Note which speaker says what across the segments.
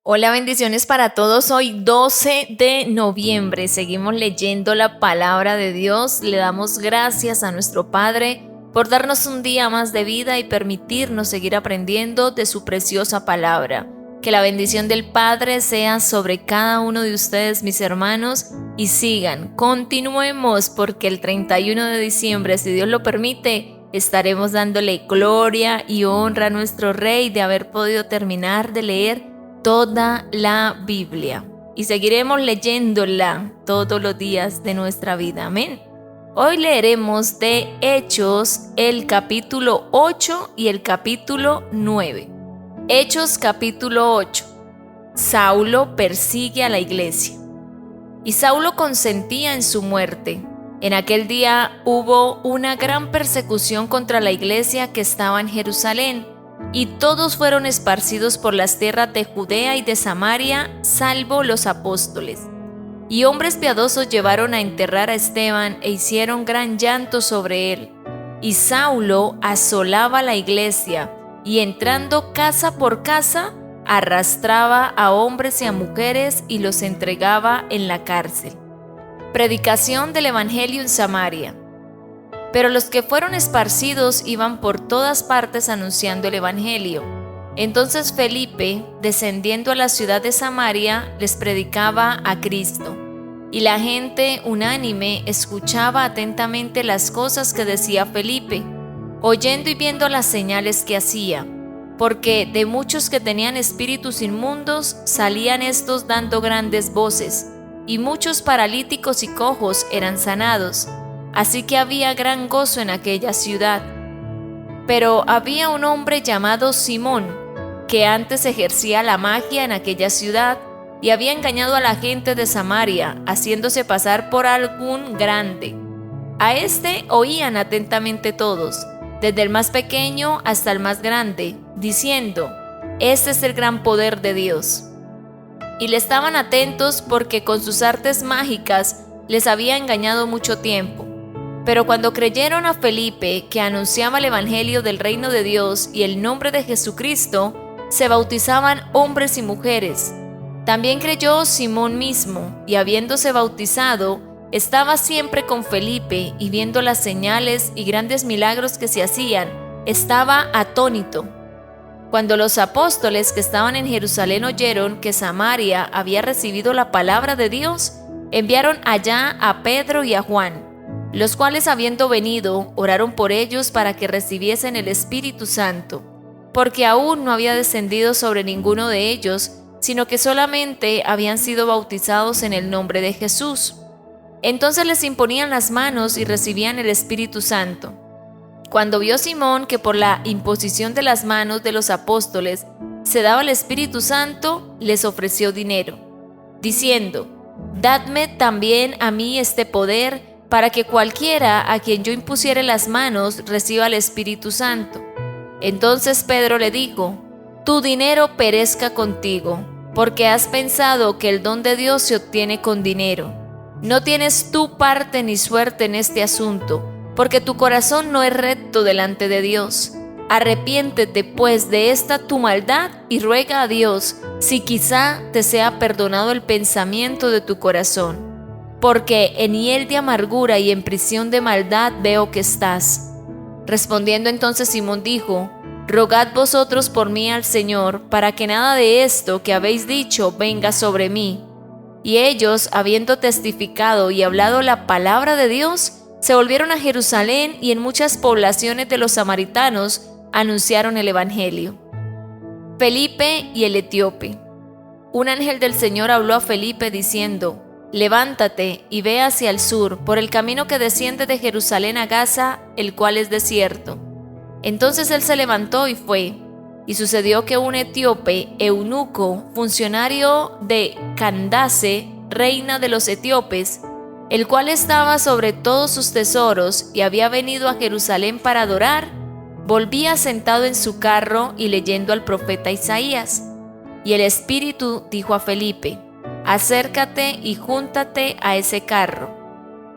Speaker 1: Hola, bendiciones para todos. Hoy 12 de noviembre seguimos leyendo la palabra de Dios. Le damos gracias a nuestro Padre por darnos un día más de vida y permitirnos seguir aprendiendo de su preciosa palabra. Que la bendición del Padre sea sobre cada uno de ustedes, mis hermanos, y continuemos porque el 31 de diciembre, si Dios lo permite, estaremos dándole gloria y honra a nuestro Rey de haber podido terminar de leer toda la Biblia y seguiremos leyéndola todos los días de nuestra vida. Amén. Hoy leeremos de Hechos el capítulo 8 y el capítulo 9. Hechos capítulo 8. Saulo persigue a la iglesia. Y Saulo consentía en su muerte. En aquel día hubo una gran persecución contra la iglesia que estaba en Jerusalén, y todos fueron esparcidos por las tierras de Judea y de Samaria, salvo los apóstoles. Y hombres piadosos llevaron a enterrar a Esteban e hicieron gran llanto sobre él. Y Saulo asolaba la iglesia, y entrando casa por casa, arrastraba a hombres y a mujeres y los entregaba en la cárcel. Predicación del Evangelio en Samaria. Pero los que fueron esparcidos iban por todas partes anunciando el Evangelio. Entonces Felipe, descendiendo a la ciudad de Samaria, les predicaba a Cristo. Y la gente unánime escuchaba atentamente las cosas que decía Felipe, oyendo y viendo las señales que hacía, porque de muchos que tenían espíritus inmundos salían estos dando grandes voces, y muchos paralíticos y cojos eran sanados. Así que había gran gozo en aquella ciudad. Pero había un hombre llamado Simón, que antes ejercía la magia en aquella ciudad y había engañado a la gente de Samaria, haciéndose pasar por algún grande. A este oían atentamente todos, desde el más pequeño hasta el más grande, diciendo: «Este es el gran poder de Dios». Y le estaban atentos porque con sus artes mágicas les había engañado mucho tiempo. Pero cuando creyeron a Felipe, que anunciaba el Evangelio del reino de Dios y el nombre de Jesucristo, se bautizaban hombres y mujeres. También creyó Simón mismo, y habiéndose bautizado, estaba siempre con Felipe, y viendo las señales y grandes milagros que se hacían, estaba atónito. Cuando los apóstoles que estaban en Jerusalén oyeron que Samaria había recibido la palabra de Dios, enviaron allá a Pedro y a Juan, los cuales, habiendo venido, oraron por ellos para que recibiesen el Espíritu Santo, porque aún no había descendido sobre ninguno de ellos, sino que solamente habían sido bautizados en el nombre de Jesús. Entonces les imponían las manos y recibían el Espíritu Santo. Cuando vio Simón que por la imposición de las manos de los apóstoles se daba el Espíritu Santo, les ofreció dinero, diciendo: «Dadme también a mí este poder, para que cualquiera a quien yo impusiere las manos reciba el Espíritu Santo». Entonces Pedro le dijo: «Tu dinero perezca contigo, porque has pensado que el don de Dios se obtiene con dinero. No tienes tú parte ni suerte en este asunto, porque tu corazón no es recto delante de Dios. Arrepiéntete pues de esta tu maldad y ruega a Dios si quizá te sea perdonado el pensamiento de tu corazón. Porque en hiel de amargura y en prisión de maldad veo que estás». Respondiendo entonces Simón dijo: «Rogad vosotros por mí al Señor, para que nada de esto que habéis dicho venga sobre mí». Y ellos, habiendo testificado y hablado la palabra de Dios, se volvieron a Jerusalén, y en muchas poblaciones de los samaritanos anunciaron el Evangelio. Felipe y el etíope. Un ángel del Señor habló a Felipe diciendo: «Levántate y ve hacia el sur, por el camino que desciende de Jerusalén a Gaza, el cual es desierto». Entonces él se levantó y fue. Y sucedió que un etíope, eunuco, funcionario de Candace, reina de los etíopes, el cual estaba sobre todos sus tesoros y había venido a Jerusalén para adorar, volvía sentado en su carro y leyendo al profeta Isaías. Y el Espíritu dijo a Felipe: «Acércate y júntate a ese carro».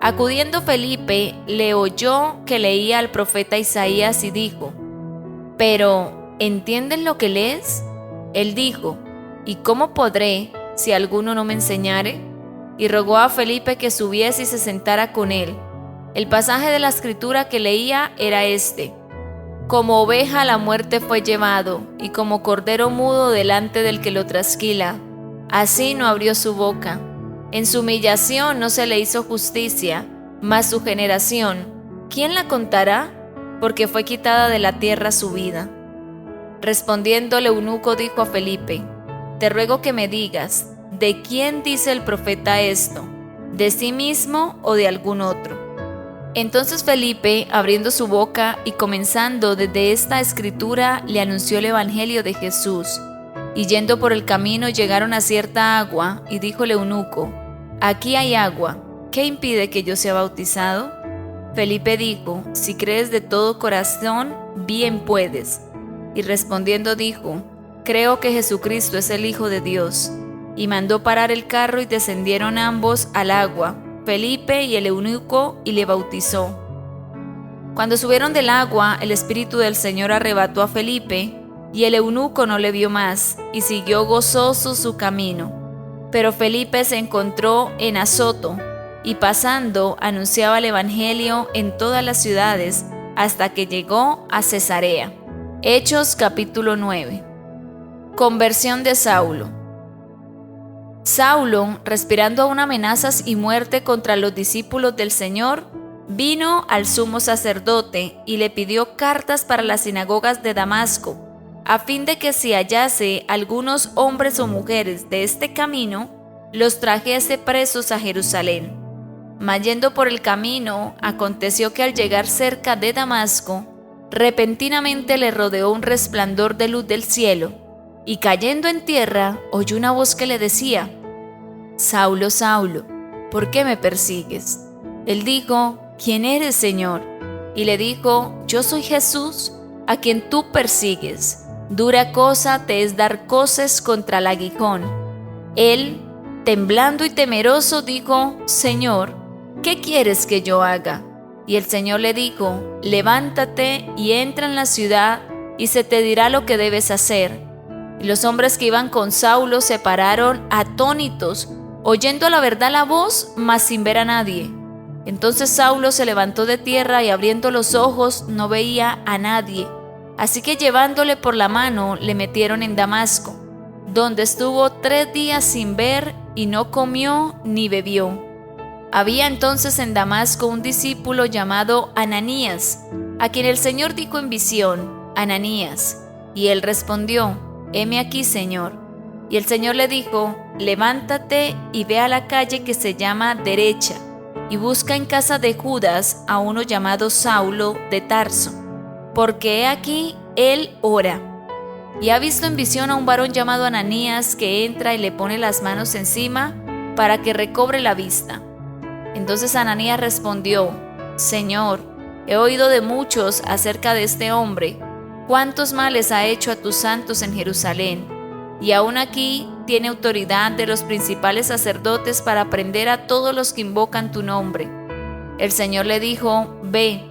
Speaker 1: Acudiendo Felipe, le oyó que leía al profeta Isaías y dijo: «Pero, ¿entiendes lo que lees?». Él dijo: ¿Y cómo podré si alguno no me enseñare? Y rogó a Felipe que subiese y se sentara con él. El pasaje de la escritura que leía era este: Como oveja a la muerte fue llevado, y como cordero mudo delante del que lo trasquila, así no abrió su boca. En su humillación no se le hizo justicia, mas su generación, ¿quién la contará? Porque fue quitada de la tierra su vida. Respondiendo el eunuco dijo a Felipe: Te ruego que me digas, ¿de quién dice el profeta esto? ¿De sí mismo o de algún otro? Entonces Felipe, abriendo su boca y comenzando desde esta escritura, le anunció el evangelio de Jesús. Y yendo por el camino llegaron a cierta agua, y dijo el eunuco: Aquí hay agua, ¿qué impide que yo sea bautizado? Felipe dijo: Si crees de todo corazón, bien puedes. Y respondiendo dijo: Creo que Jesucristo es el Hijo de Dios. Y mandó parar el carro y descendieron ambos al agua, Felipe y el eunuco, y le bautizó. Cuando subieron del agua, el Espíritu del Señor arrebató a Felipe, y el eunuco no le vio más, y siguió gozoso su camino. Pero Felipe se encontró en Azoto, y pasando anunciaba el evangelio en todas las ciudades, hasta que llegó a Cesarea. Hechos capítulo 9. Conversión de Saulo. Saulo, respirando aún amenazas y muerte contra los discípulos del Señor, vino al sumo sacerdote y le pidió cartas para las sinagogas de Damasco, a fin de que si hallase algunos hombres o mujeres de este camino, los trajese presos a Jerusalén. Mas yendo por el camino, aconteció que al llegar cerca de Damasco, repentinamente le rodeó un resplandor de luz del cielo, y cayendo en tierra, oyó una voz que le decía: Saulo, Saulo, ¿por qué me persigues? Él dijo: ¿Quién eres, Señor? Y le dijo: Yo soy Jesús, a quien tú persigues. Dura cosa te es dar coces contra el aguijón. Él, temblando y temeroso, dijo: Señor, ¿qué quieres que yo haga? Y el Señor le dijo: Levántate y entra en la ciudad, y se te dirá lo que debes hacer. Y los hombres que iban con Saulo se pararon atónitos, oyendo a la verdad la voz, mas sin ver a nadie. Entonces Saulo se levantó de tierra y abriendo los ojos no veía a nadie. Así que llevándole por la mano le metieron en Damasco, donde estuvo 3 días sin ver y no comió ni bebió. Había entonces en Damasco un discípulo llamado Ananías, a quien el Señor dijo en visión: Ananías. Y él respondió: Heme aquí, Señor. Y el Señor le dijo: Levántate y ve a la calle que se llama Derecha, y busca en casa de Judas a uno llamado Saulo de Tarso, porque he aquí él ora. Y ha visto en visión a un varón llamado Ananías que entra y le pone las manos encima para que recobre la vista. Entonces Ananías respondió: Señor, he oído de muchos acerca de este hombre, cuántos males ha hecho a tus santos en Jerusalén, y aún aquí tiene autoridad de los principales sacerdotes para prender a todos los que invocan tu nombre. El Señor le dijo: Ve,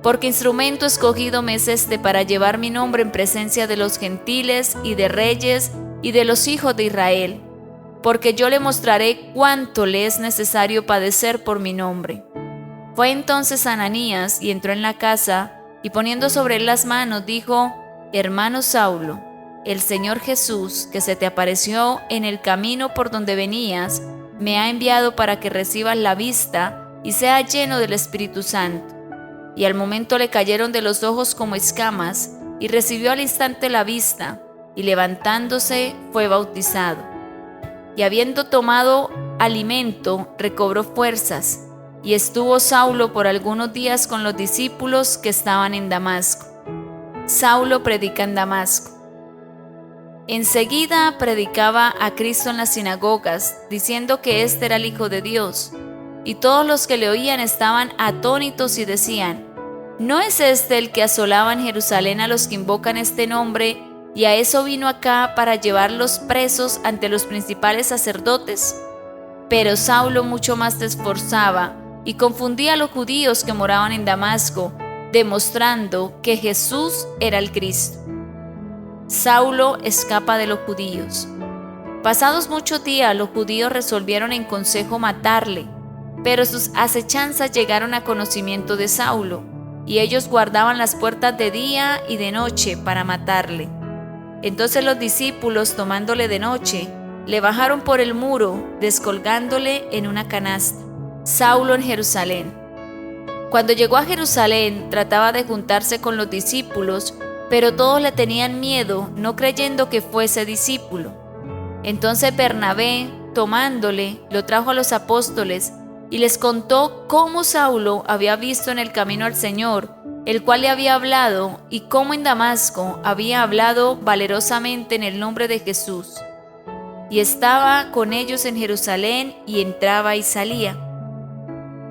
Speaker 1: porque instrumento escogido me es este para llevar mi nombre en presencia de los gentiles y de reyes y de los hijos de Israel, porque yo le mostraré cuánto le es necesario padecer por mi nombre. Fue entonces Ananías y entró en la casa, y poniendo sobre él las manos dijo: Hermano Saulo, el Señor Jesús, que se te apareció en el camino por donde venías, me ha enviado para que recibas la vista y sea lleno del Espíritu Santo. Y al momento le cayeron de los ojos como escamas, y recibió al instante la vista, y levantándose fue bautizado. Y habiendo tomado alimento, recobró fuerzas, y estuvo Saulo por algunos días con los discípulos que estaban en Damasco. Saulo predica en Damasco. Enseguida predicaba a Cristo en las sinagogas, diciendo que éste era el Hijo de Dios. Y todos los que le oían estaban atónitos y decían: ¿No es este el que asolaba en Jerusalén a los que invocan este nombre, y a eso vino acá para llevarlos presos ante los principales sacerdotes? Pero Saulo mucho más se esforzaba y confundía a los judíos que moraban en Damasco, demostrando que Jesús era el Cristo. Saulo escapa de los judíos. Pasados muchos días, los judíos resolvieron en consejo matarle, pero sus acechanzas llegaron a conocimiento de Saulo, y ellos guardaban las puertas de día y de noche para matarle. Entonces los discípulos, tomándole de noche, le bajaron por el muro, descolgándole en una canasta. Saulo en Jerusalén. Cuando llegó a Jerusalén, trataba de juntarse con los discípulos, pero todos le tenían miedo, no creyendo que fuese discípulo. Entonces Bernabé, tomándole, lo trajo a los apóstoles y les contó cómo Saulo había visto en el camino al Señor, el cual le había hablado, y cómo en Damasco había hablado valerosamente en el nombre de Jesús. Y estaba con ellos en Jerusalén, y entraba y salía,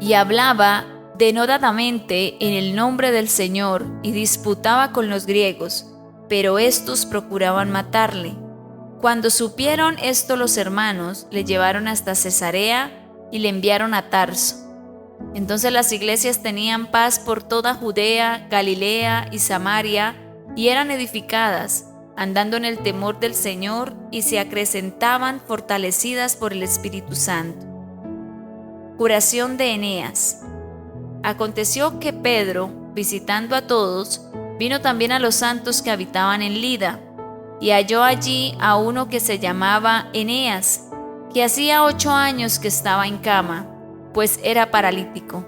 Speaker 1: y hablaba denodadamente en el nombre del Señor, y disputaba con los griegos, pero éstos procuraban matarle. Cuando supieron esto los hermanos, le llevaron hasta Cesarea y le enviaron a Tarso. Entonces las iglesias tenían paz por toda Judea, Galilea y Samaria, y eran edificadas, andando en el temor del Señor, y se acrecentaban fortalecidas por el Espíritu Santo. Curación de Eneas. Aconteció que Pedro, visitando a todos, vino también a los santos que habitaban en Lida, y halló allí a uno que se llamaba Eneas, que hacía 8 años que estaba en cama, pues era paralítico.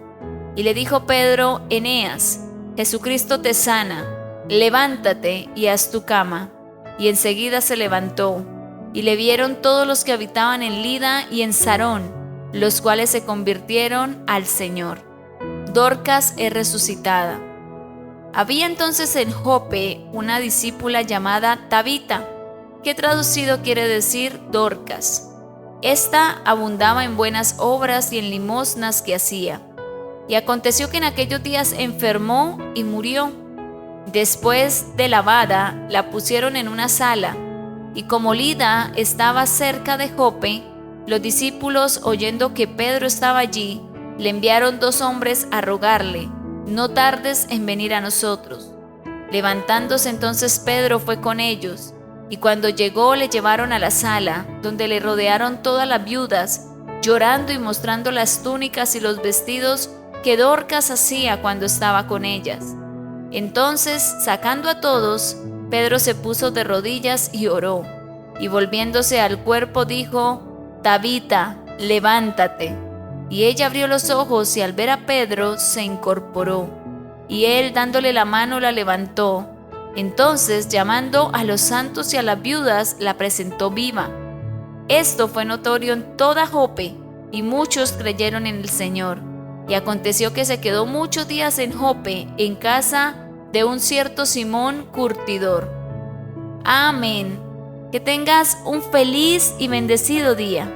Speaker 1: Y le dijo Pedro: Eneas, Jesucristo te sana, levántate y haz tu cama. Y enseguida se levantó, y le vieron todos los que habitaban en Lida y en Sarón, los cuales se convirtieron al Señor. Dorcas es resucitada. Había entonces en Jope una discípula llamada Tabita, que traducido quiere decir Dorcas. Esta abundaba en buenas obras y en limosnas que hacía. Y aconteció que en aquellos días enfermó y murió. Después de lavada, la pusieron en una sala, y como Lida estaba cerca de Jope, los discípulos, oyendo que Pedro estaba allí, le enviaron 2 hombres a rogarle: no tardes en venir a nosotros. Levantándose entonces Pedro fue con ellos, y cuando llegó le llevaron a la sala, donde le rodearon todas las viudas, llorando y mostrando las túnicas y los vestidos que Dorcas hacía cuando estaba con ellas. Entonces, sacando a todos, Pedro se puso de rodillas y oró, y volviéndose al cuerpo dijo: Tabita, levántate. Y ella abrió los ojos, y al ver a Pedro se incorporó, y él, dándole la mano, la levantó. Entonces, llamando a los santos y a las viudas, la presentó viva. Esto fue notorio en toda Jope, y muchos creyeron en el Señor. Y aconteció que se quedó muchos días en Jope, en casa de un cierto Simón curtidor. Amén. Que tengas un feliz y bendecido día.